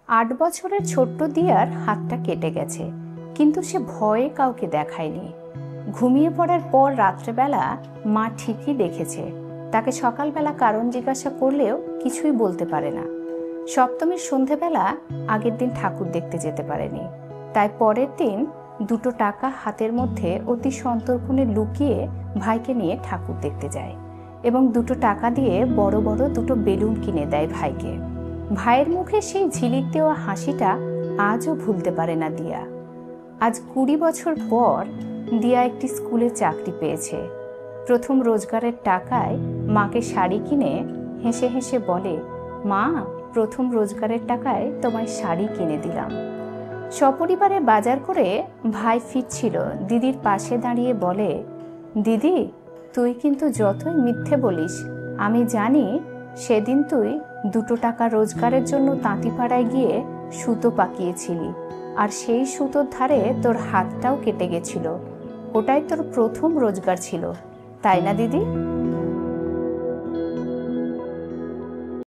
8 বছরের ছোট্ট দিয়ার হাতটা কেটে গেছে, কিন্তু সে ভয়ে কাউকে দেখায়নি। ঘুমিয়ে পড়ার পর রাত্রেবেলা মা ঠিকই দেখেছে। তাকে সকালবেলা কারণ জিজ্ঞাসা করলেও কিছুই বলতে পারে না। সপ্তমীর সন্ধেবেলা আগের দিন ঠাকুর দেখতে যেতে পারেনি, তাই পরের দিন 2 টাকা হাতের মধ্যে অতি সন্তর্পণে লুকিয়ে ভাইকে নিয়ে ঠাকুর দেখতে যায় এবং 2 টাকা দিয়ে বড় বড় 2 বেলুন কিনে দেয় ভাইকে। ভাইয়ের মুখে সেই ঝিলিক দেওয়া হাসিটা আজও ভুলতে পারে না দিয়া। আজ 20 বছর পর দিয়া একটি স্কুলে চাকরি পেয়েছে। প্রথম রোজগারের টাকায় মাকে শাড়ি কিনে হেসে হেসে বলে, মা, প্রথম রোজগারের টাকায় তোমায় শাড়ি কিনে দিলাম। সপরিবারে বাজার করে ভাই ফিরছিল, দিদির পাশে দাঁড়িয়ে বলে, দিদি, তুই কিন্তু যতই মিথ্যে বলিস, আমি জানি সেদিন তুই 2 টাকা রোজগারের জন্য তাঁতিপাড়ায় গিয়ে সুতো পাকিয়েছিলি, আর সেই সুতোর ধারে তোর হাতটাও কেটে গেছিল। ওটাই তোর প্রথম রোজগার ছিল, তাই না দিদি?